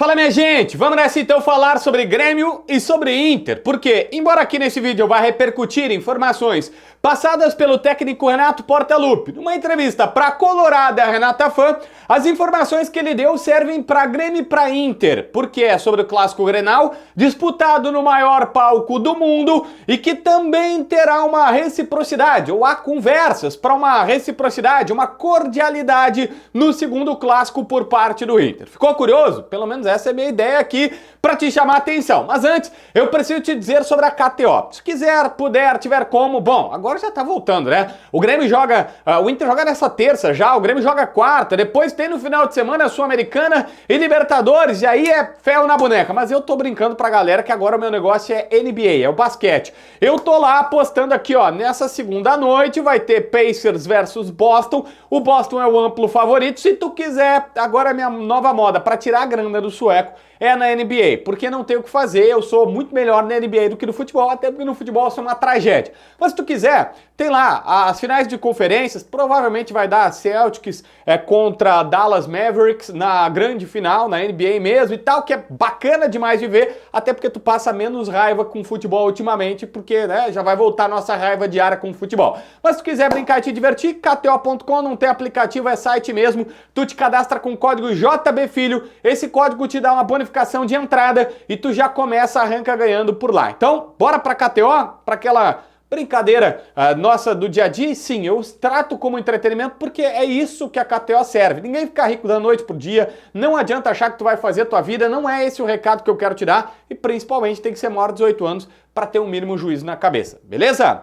Fala minha gente, vamos nessa então falar sobre Grêmio e sobre Inter, porque embora aqui nesse vídeo eu vá repercutir informações passadas pelo técnico Renato Portaluppi numa entrevista para a colorada Renata Fã, as informações que ele deu servem para Grêmio e para Inter, porque é sobre o clássico Grenal, disputado no maior palco do mundo e que também terá uma reciprocidade, ou há conversas para uma reciprocidade, uma cordialidade no segundo clássico por parte do Inter. Ficou curioso? Pelo menos essa é a minha ideia aqui para te chamar a atenção. Mas antes, eu preciso te dizer sobre a KTO. Se quiser, puder, tiver como, bom, agora já tá voltando, né? O Grêmio joga, o Inter joga nessa terça já, o Grêmio joga quarta, depois tem no final de semana a Sul-Americana e Libertadores, e aí é ferro na boneca. Mas eu tô brincando pra galera que agora o meu negócio é NBA, é o basquete. Eu tô lá apostando aqui, ó, nessa segunda noite vai ter Pacers versus Boston. O Boston é o amplo favorito. Se tu quiser, agora é minha nova moda, pra tirar a grana do sueco, é na NBA, porque não tem o que fazer, eu sou muito melhor na NBA do que no futebol, até porque no futebol isso é uma tragédia. Mas se tu quiser, tem lá as finais de conferências, provavelmente vai dar Celtics contra Dallas Mavericks na grande final, na NBA mesmo e tal, que é bacana demais de ver, até porque tu passa menos raiva com futebol ultimamente, porque né, já vai voltar a nossa raiva diária com o futebol. Mas se tu quiser brincar e te divertir, KTO.com, não tem aplicativo, é site mesmo, tu te cadastra com o código JBFilho, esse código te dá uma bonificação de entrada e tu já começa a arranca ganhando por lá. Então, bora pra KTO, pra aquela brincadeira nossa do dia a dia, e sim, eu trato como entretenimento porque é isso que a KTO serve. Ninguém fica rico da noite pro dia, não adianta achar que tu vai fazer a tua vida, não é esse o recado que eu quero te dar e principalmente tem que ser maior de 18 anos para ter um mínimo juízo na cabeça, beleza?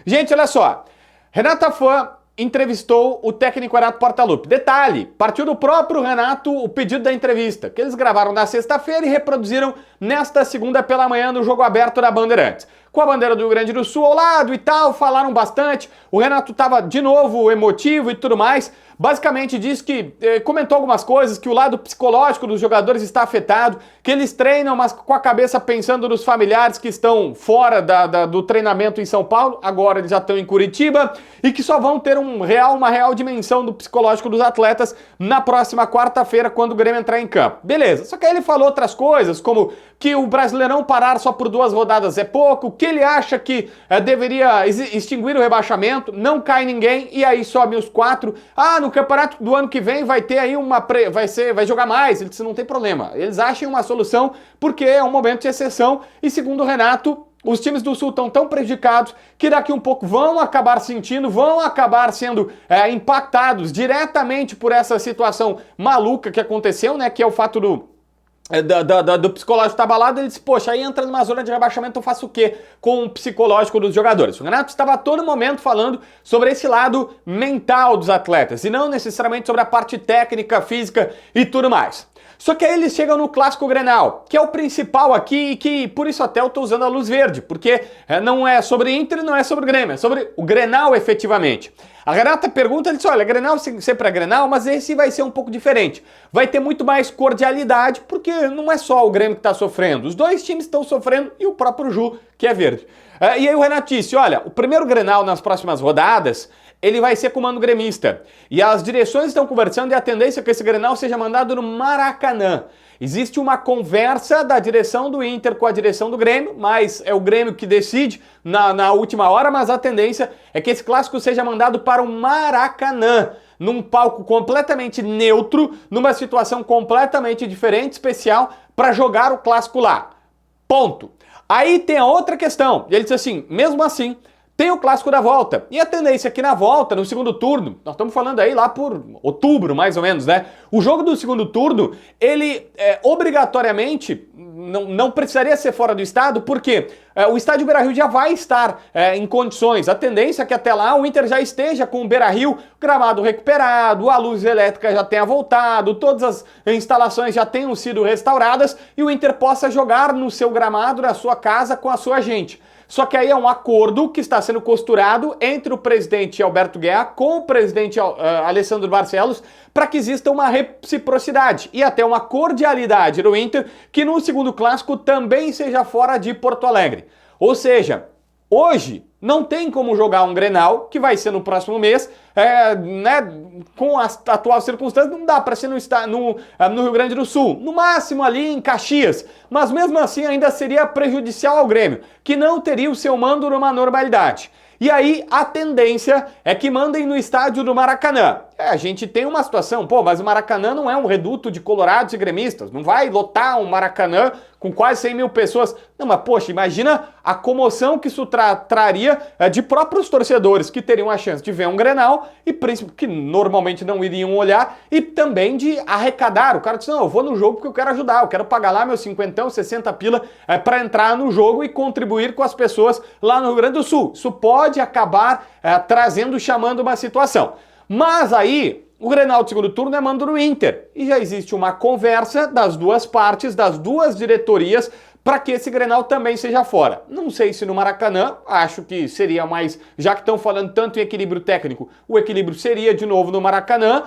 Gente, olha só, Renata Fã entrevistou o técnico Renato Portaluppi. Detalhe, partiu do próprio Renato o pedido da entrevista, que eles gravaram na sexta-feira e reproduziram nesta segunda pela manhã no Jogo Aberto da Bandeirantes. Com a bandeira do Rio Grande do Sul ao lado e tal, falaram bastante, o Renato estava de novo emotivo e tudo mais, basicamente disse que, comentou algumas coisas, que o lado psicológico dos jogadores está afetado, que eles treinam, mas com a cabeça pensando nos familiares que estão fora do treinamento em São Paulo, agora eles já estão em Curitiba, e que só vão ter uma real dimensão do psicológico dos atletas na próxima quarta-feira, quando o Grêmio entrar em campo. Beleza, só que aí ele falou outras coisas, como que o Brasileirão parar só por 2 rodadas é pouco, que ele acha que deveria extinguir o rebaixamento, não cai ninguém, e aí sobe os 4. No campeonato do ano que vem vai ter aí vai jogar mais. Ele disse, não tem problema. Eles acham uma solução porque é um momento de exceção e segundo o Renato, os times do Sul estão tão prejudicados que daqui um pouco vão acabar sentindo, vão acabar sendo impactados diretamente por essa situação maluca que aconteceu, né? Que é o fato do psicológico estar abalado. Ele disse, poxa, aí entra numa zona de rebaixamento, eu faço o quê com o psicológico dos jogadores? O Renato estava a todo momento falando sobre esse lado mental dos atletas e não necessariamente sobre a parte técnica, física e tudo mais. Só que aí eles chegam no Clássico Grenal, que é o principal aqui e que por isso até eu tô usando a luz verde, porque não é sobre Inter, não é sobre o Grêmio, é sobre o Grenal efetivamente. A Renata pergunta, ele diz, olha, Grenal sempre é Grenal, mas esse vai ser um pouco diferente. Vai ter muito mais cordialidade, porque não é só o Grêmio que está sofrendo, os dois times estão sofrendo e o próprio Ju, que é verde. E aí o Renato disse, olha, o primeiro Grenal nas próximas rodadas, ele vai ser comando gremista. E as direções estão conversando e a tendência é que esse Grenal seja mandado no Maracanã. Existe uma conversa da direção do Inter com a direção do Grêmio, mas é o Grêmio que decide na última hora, mas a tendência é que esse clássico seja mandado para o Maracanã, num palco completamente neutro, numa situação completamente diferente, especial, para jogar o clássico lá. Ponto. Aí tem a outra questão, ele disse assim, mesmo assim, tem o clássico da volta, e a tendência é que na volta, no segundo turno, nós estamos falando aí lá por outubro, mais ou menos, né? O jogo do segundo turno, ele obrigatoriamente não precisaria ser fora do estado, porque o estádio Beira-Rio já vai estar em condições. A tendência é que até lá o Inter já esteja com o Beira-Rio gramado recuperado, a luz elétrica já tenha voltado, todas as instalações já tenham sido restauradas e o Inter possa jogar no seu gramado, na sua casa, com a sua gente. Só que aí é um acordo que está sendo costurado entre o presidente Alberto Guerra com o presidente Alessandro Barcelos para que exista uma reciprocidade e até uma cordialidade do Inter que no segundo clássico também seja fora de Porto Alegre. Ou seja, hoje Não tem como jogar um Grenal, que vai ser no próximo mês, com a atual circunstância, não dá para ser no Rio Grande do Sul. No máximo ali em Caxias. Mas mesmo assim ainda seria prejudicial ao Grêmio, que não teria o seu mando numa normalidade. E aí a tendência é que mandem no estádio do Maracanã. A gente tem uma situação, mas o Maracanã não é um reduto de colorados e gremistas, não vai lotar um Maracanã com quase 100 mil pessoas. Não, mas poxa, imagina a comoção que isso traria de próprios torcedores que teriam a chance de ver um Grenal e que normalmente não iriam olhar e também de arrecadar. O cara diz, não, eu vou no jogo porque eu quero ajudar, eu quero pagar lá meus 50, 60 pila para entrar no jogo e contribuir com as pessoas lá no Rio Grande do Sul. Isso pode acabar chamando uma situação. Mas aí, o Grenal de segundo turno é mando no Inter. E já existe uma conversa das duas partes, das duas diretorias, para que esse Grenal também seja fora. Não sei se no Maracanã, acho que seria mais, já que estão falando tanto em equilíbrio técnico, o equilíbrio seria de novo no Maracanã.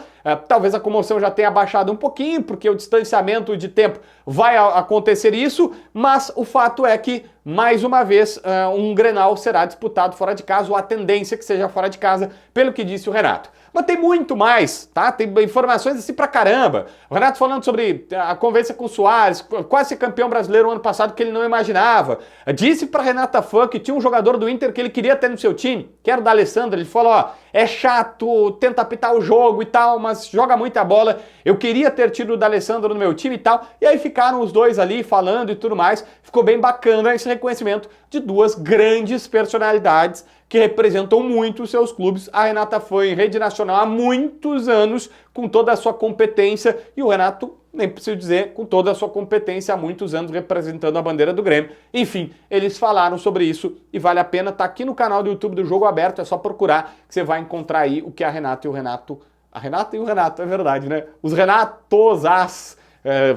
Talvez a comoção já tenha baixado um pouquinho, porque o distanciamento de tempo vai acontecer isso, mas o fato é que, mais uma vez, um Grenal será disputado fora de casa, ou a tendência que seja fora de casa, pelo que disse o Renato. Mas tem muito mais, tá? Tem informações assim pra caramba. O Renato falando sobre a conversa com o Soares, quase ser campeão brasileiro ano passado que ele não imaginava. Disse pra Renata Fã que tinha um jogador do Inter que ele queria ter no seu time, que era o D'Alessandro. Ele falou, é chato, tenta apitar o jogo e tal, mas joga muita bola. Eu queria ter tido o D'Alessandro no meu time e tal. E aí ficaram os dois ali falando e tudo mais. Ficou bem bacana esse reconhecimento de duas grandes personalidades que representam muito os seus clubes. A Renata foi em rede nacional há muitos anos, com toda a sua competência, e o Renato, nem preciso dizer, com toda a sua competência há muitos anos representando a bandeira do Grêmio. Enfim, eles falaram sobre isso e vale a pena, tá aqui no canal do YouTube do Jogo Aberto, é só procurar que você vai encontrar aí o que a Renata e o Renato... A Renata e o Renato, é verdade, né? Os Renatosas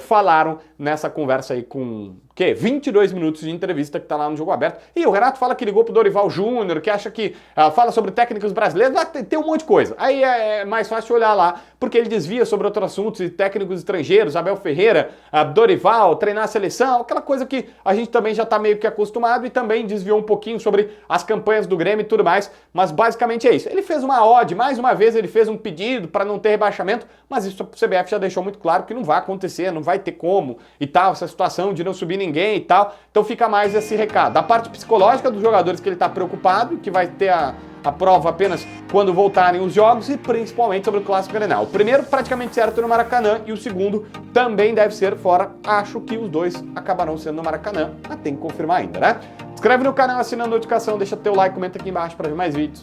falaram nessa conversa aí com... 22 minutos de entrevista que tá lá no Jogo Aberto. E o Renato fala que ligou pro Dorival Júnior, que acha que fala sobre técnicos brasileiros, tem um monte de coisa. Aí é mais fácil olhar lá, porque ele desvia sobre outros assuntos e técnicos estrangeiros, Abel Ferreira, Dorival, treinar a seleção, aquela coisa que a gente também já tá meio que acostumado, e também desviou um pouquinho sobre as campanhas do Grêmio e tudo mais, mas basicamente é isso. Ele fez uma ode, mais uma vez ele fez um pedido para não ter rebaixamento, mas isso a CBF já deixou muito claro que não vai acontecer, não vai ter como e tal, essa situação de não subir ninguém e tal, então fica mais esse recado. Da parte psicológica dos jogadores que ele está preocupado, que vai ter a prova apenas quando voltarem os jogos, e principalmente sobre o Clássico Grenal. O primeiro praticamente certo no Maracanã e o segundo também deve ser fora. Acho que os dois acabarão sendo no Maracanã, mas tem que confirmar ainda, né? Inscreve no canal, assina a notificação, deixa teu like, comenta aqui embaixo para ver mais vídeos.